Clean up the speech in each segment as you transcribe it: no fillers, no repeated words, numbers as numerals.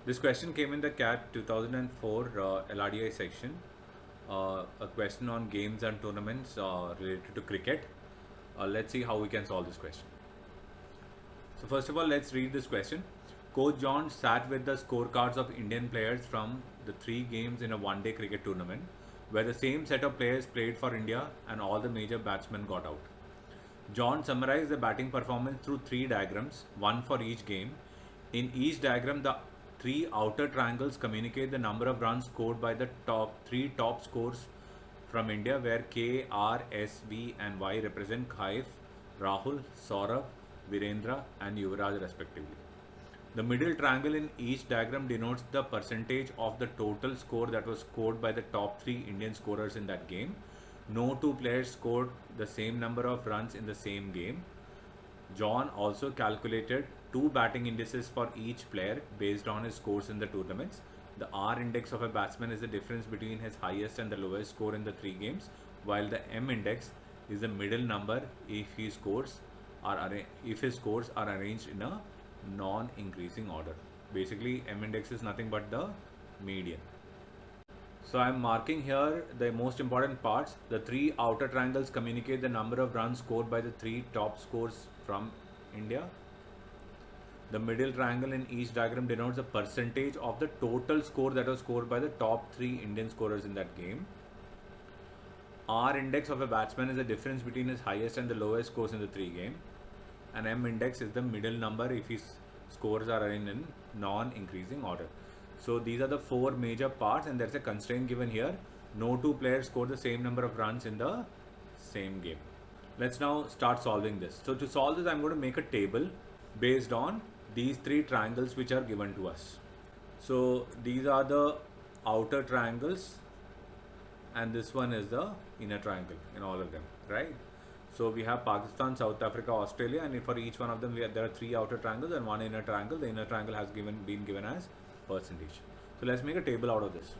This question came in the CAT 2004 LRDI section. A question on games and tournaments related to cricket. Let's see how we can solve this question. So first of all, let's read this question. Coach John sat with the scorecards of Indian players from the three games in a one-day cricket tournament, where the same set of players played for India and all the major batsmen got out. John summarized the batting performance through three diagrams, one for each game. In each diagram, the three outer triangles communicate the number of runs scored by the top scores from India, where K, R, S, V, and Y represent Khaif, Rahul, Saurabh, Virendra, and Yuvraj respectively. The middle triangle in each diagram denotes the percentage of the total score that was scored by the top three Indian scorers in that game. No two players scored the same number of runs in the same game. John also calculated two batting indices for each player based on his scores in the tournaments. The R index of a batsman is the difference between his highest and the lowest score in the three games, while the M index is the middle number if his scores are arranged in a non-increasing order. Basically, M index is nothing but the median. So I'm marking here the most important parts. The three outer triangles communicate the number of runs scored by the three top scores from India. The middle triangle in each diagram denotes the percentage of the total score that was scored by the top three Indian scorers in that game. R index of a batsman is the difference between his highest and the lowest scores in the three game. And M index is the middle number if his scores are arranged in non-increasing order. So these are the four major parts, and there's a constraint given here. No two players score the same number of runs in the same game. Let's now start solving this. So to solve this, I'm going to make a table based on these three triangles which are given to us. So these are the outer triangles, and this one is the inner triangle in all of them, right? So we have Pakistan, South Africa, Australia, and for each one of them there are three outer triangles and one inner triangle. The inner triangle has been given as percentage. So let's make a table out of this.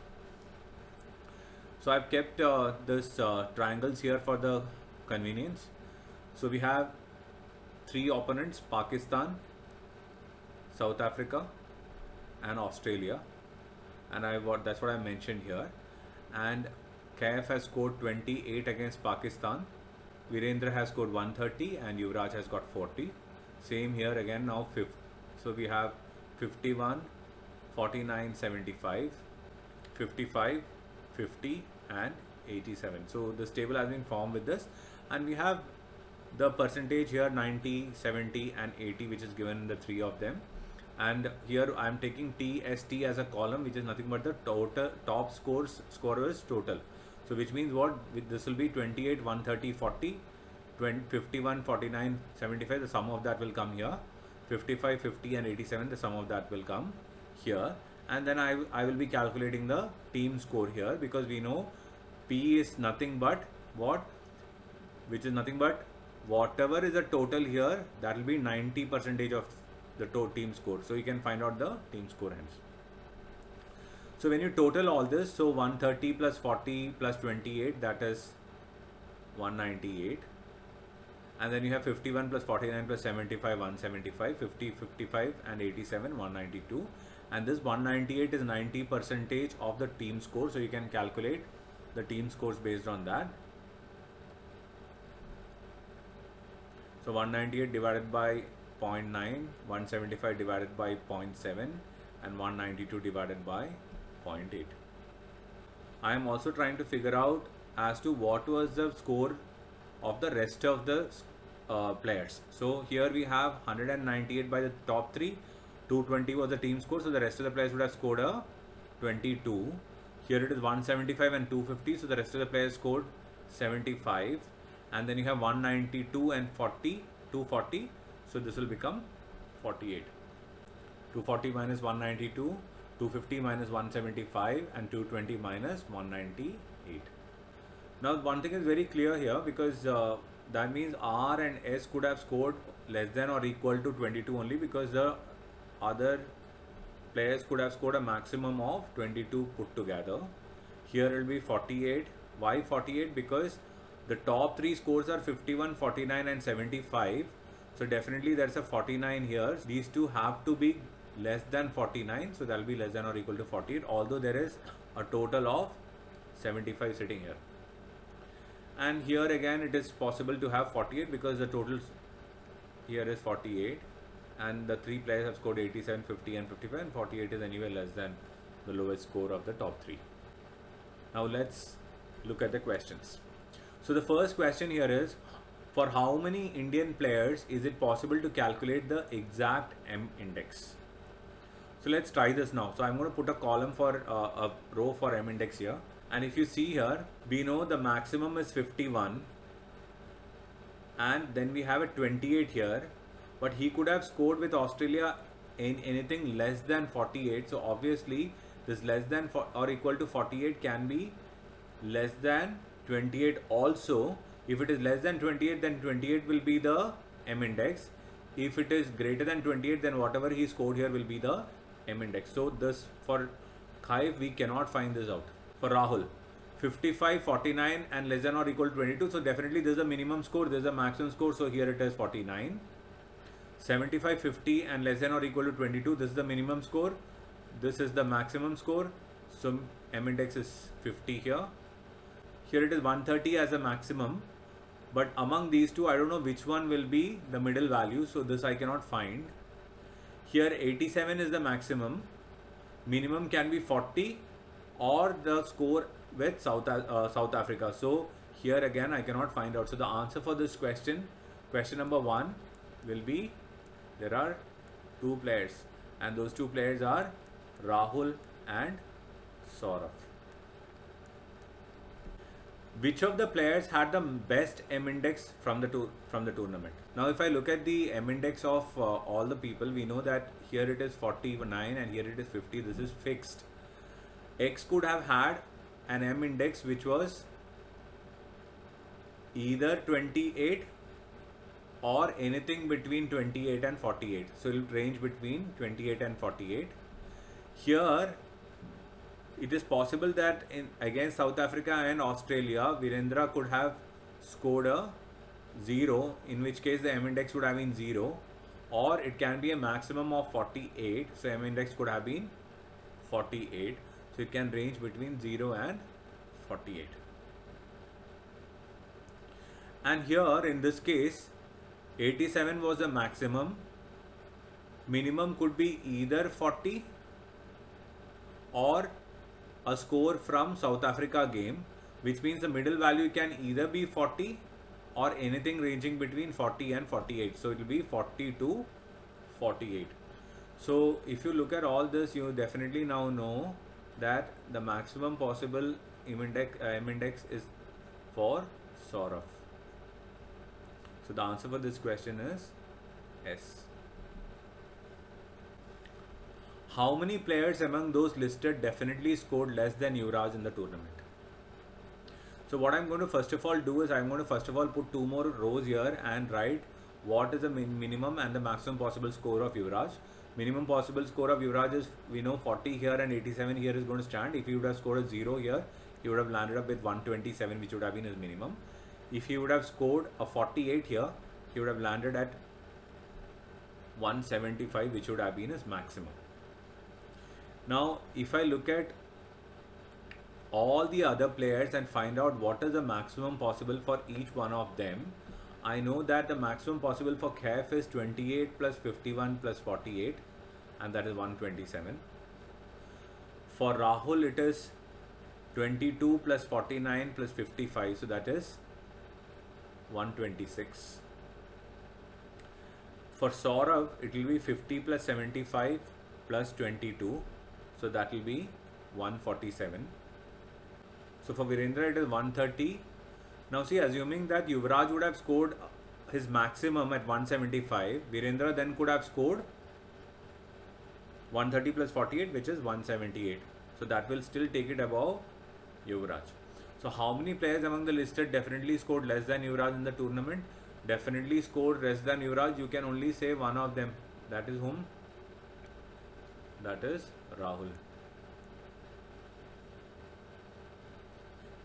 So I've kept this triangles here for the convenience. So we have three opponents: Pakistan, South Africa, and Australia, and that's what I mentioned here. And KF has scored 28 against Pakistan. Virendra has scored 130 and Yuvraj has got 40. Same here again now. So we have 51, 49, 75, 55, 50 and 87. So this table has been formed with this, and we have the percentage here 90, 70 and 80, which is given in the three of them. And here I am taking TST as a column, which is nothing but the total top scorers total. So which means what? This will be 28, 130, 40, 51, 49, 75. The sum of that will come here. 55, 50 and 87. The sum of that will come here. And then I will be calculating the team score here, because we know P is nothing but what? Which is nothing but whatever is the total here, that will be 90% of the team score. So you can find out the team score hence. So when you total all this, so 130 plus 40 plus 28, that is 198. And then you have 51 plus 49 plus 75, 175, 50, 55 and 87, 192. And this 198 is 90% of the team score. So you can calculate the team scores based on that. So 198 divided by 0.9, 175 divided by 0.7 and 192 divided by 0.8. I am also trying to figure out as to what was the score of the rest of the players. So here we have 198 by the top three, 220 was the team score, so the rest of the players would have scored a 22. Here it is 175 and 250, so the rest of the players scored 75. And then you have 192 and 40, 240, so this will become 48. 240 minus 192, 250 minus 175 and 220 minus 198. Now one thing is very clear here, because that means R and S could have scored less than or equal to 22 only, because the other players could have scored a maximum of 22 put together. Here it will be 48. Why 48? Because the top three scores are 51, 49 and 75. So definitely there's a 49 here. These two have to be less than 49, so that will be less than or equal to 48, although there is a total of 75 sitting here. And here again it is possible to have 48 because the total here is 48 and the three players have scored 87, 50 and 55, and 48 is anyway less than the lowest score of the top three. Now let's look at the questions. So the first question here is, for how many Indian players is it possible to calculate the exact M index? So let's try this now. So I'm going to put a column for a row for M index here. And if you see here, we know the maximum is 51 and then we have a 28 here, but he could have scored with Australia in anything less than 48. So obviously this less than or equal to 48 can be less than 28 also. If it is less than 28, then 28 will be the M index. If it is greater than 28, then whatever he scored here will be the M index. So this for Khaif we cannot find this out. For Rahul, 55, 49 and less than or equal to 22. So definitely this is a minimum score, this is a maximum score. So here it is 49. 75, 50 and less than or equal to 22. This is the minimum score. This is the maximum score. So M index is 50 here. Here it is 130 as a maximum. But among these two, I don't know which one will be the middle value. So this I cannot find. Here 87 is the maximum. Minimum can be 40 or the score with South Africa. So here again I cannot find out. So the answer for this question number 1 will be, there are two players and those two players are Rahul and Saurav. Which of the players had the best M index from the tournament? Now if I look at the M index of all the people, we know that here it is 49 and here it is 50. This is fixed. X could have had an M index which was either 28 or anything between 28 and 48. So it will range between 28 and 48. Here it is possible that against South Africa and Australia, Virendra could have scored a 0, in which case the M index would have been 0, or it can be a maximum of 48. So M index could have been 48. So it can range between 0 and 48. And here in this case, 87 was the maximum. Minimum could be either 40 or a score from South Africa game, which means the middle value can either be 40 or anything ranging between 40 and 48. So it will be 40 to 48. So if you look at all this, you definitely now know that the maximum possible M index is for Saurav. So the answer for this question is S. How many players among those listed definitely scored less than Yuvraj in the tournament? So what I'm going to first of all do is I'm going to first of all put two more rows here and write what is the minimum and the maximum possible score of Yuvraj. Minimum possible score of Yuvraj is, we know 40 here and 87 here is going to stand. If he would have scored a 0 here, he would have landed up with 127, which would have been his minimum. If he would have scored a 48 here, he would have landed at 175, which would have been his maximum. Now, if I look at all the other players and find out what is the maximum possible for each one of them, I know that the maximum possible for Khaif is 28 plus 51 plus 48, and that is 127. For Rahul, it is 22 plus 49 plus 55, so that is 126. For Saurav, it will be 50 plus 75 plus 22, so that will be 147. So for Virendra, it is 130. Now see, assuming that Yuvraj would have scored his maximum at 175, Virendra then could have scored 130 plus 48, which is 178. So that will still take it above Yuvraj. So how many players among the listed definitely scored less than Yuvraj in the tournament? Definitely scored less than Yuvraj, you can only say one of them. That is whom? That is Rahul.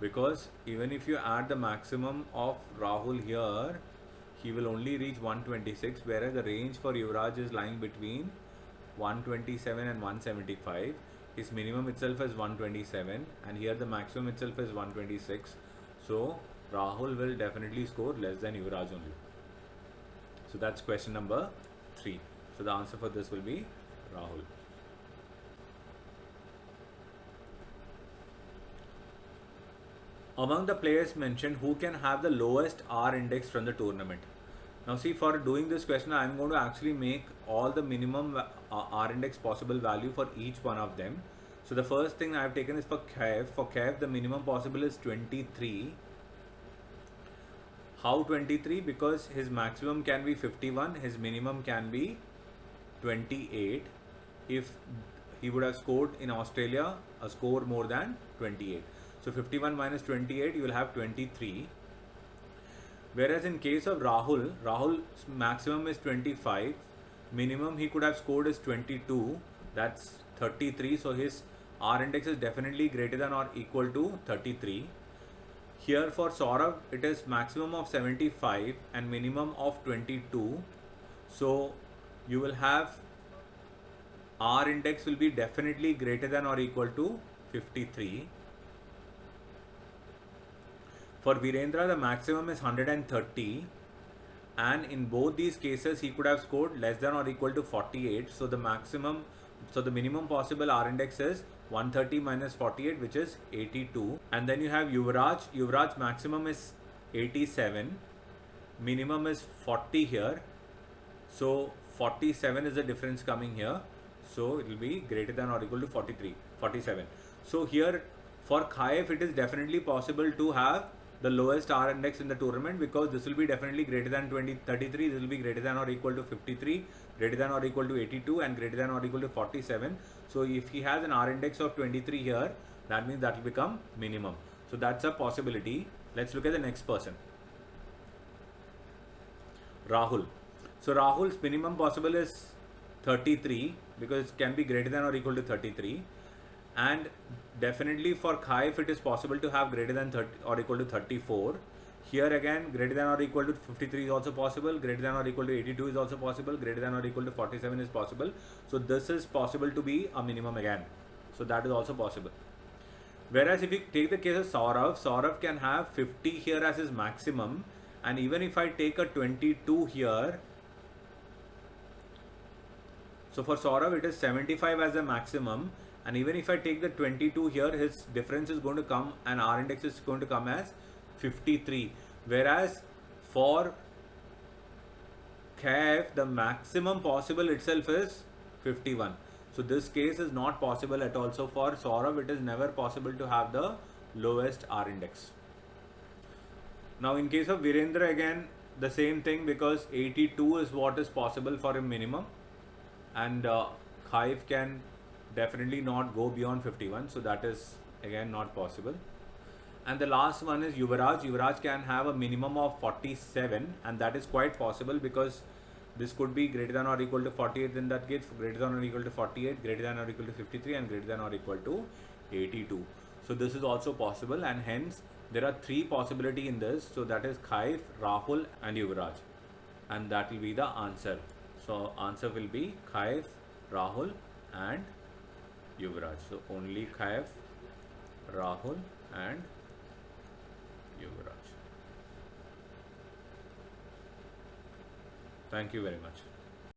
Because even if you add the maximum of Rahul here, he will only reach 126, whereas the range for Yuvraj is lying between 127 and 175. His minimum itself is 127 and here the maximum itself is 126. So Rahul will definitely score less than Yuvraj only. So that's question number 3. So the answer for this will be Rahul. Among the players mentioned, who can have the lowest R index from the tournament? Now see, for doing this question, I am going to actually make all the minimum R index possible value for each one of them. So the first thing I have taken is for Kev. For Kev, the minimum possible is 23. How 23? Because his maximum can be 51, his minimum can be 28. If he would have scored in Australia a score more than 28. So 51 minus 28, you will have 23. Whereas in case of Rahul, Rahul's maximum is 25. Minimum he could have scored is 22. That's 33. So his R index is definitely greater than or equal to 33. Here for Saurabh, it is maximum of 75 and minimum of 22. So you will have R index will be definitely greater than or equal to 53. For Virendra, the maximum is 130 and in both these cases he could have scored less than or equal to 48. So the minimum possible R index is 130 minus 48, which is 82. And then you have Yuvraj. Yuvraj's maximum is 87, minimum is 40 here. So 47 is the difference coming here. So it will be greater than or equal to 47. So here for Khaif, it is definitely possible to have the lowest R index in the tournament because this will be definitely greater than 33, this will be greater than or equal to 53, greater than or equal to 82 and greater than or equal to 47. So if he has an R index of 23 here, that means that will become minimum. So that's a possibility. Let's look at the next person. Rahul. So Rahul's minimum possible is 33 because it can be greater than or equal to 33. And definitely for Khaif, it is possible to have greater than 30 or equal to 34. Here again, greater than or equal to 53 is also possible, greater than or equal to 82 is also possible, greater than or equal to 47 is possible. So this is possible to be a minimum again. So that is also possible. Whereas if you take the case of Saurabh, Saurabh can have 50 here as his maximum. And even if I take a 22 here, so for Saurabh it is 75 as the maximum. And even if I take the 22 here, his difference is going to come and R index is going to come as 53. Whereas for Khaif, the maximum possible itself is 51. So this case is not possible at all. So for Saurabh, it is never possible to have the lowest R index. Now in case of Virendra, again the same thing because 82 is what is possible for a minimum. And Khaif can definitely not go beyond 51, so that is again not possible. And the last one is Yuvraj. Yuvraj can have a minimum of 47 and that is quite possible because this could be greater than or equal to 48 in that case, greater than or equal to 48, greater than or equal to 53 and greater than or equal to 82. So this is also possible and hence there are 3 possibilities in this. So that is Khaif, Rahul and Yuvraj, and that will be the answer. So answer will be Khaif, Rahul and Yuvraj. So only Khaif, Rahul and Yuvraj. Thank you very much.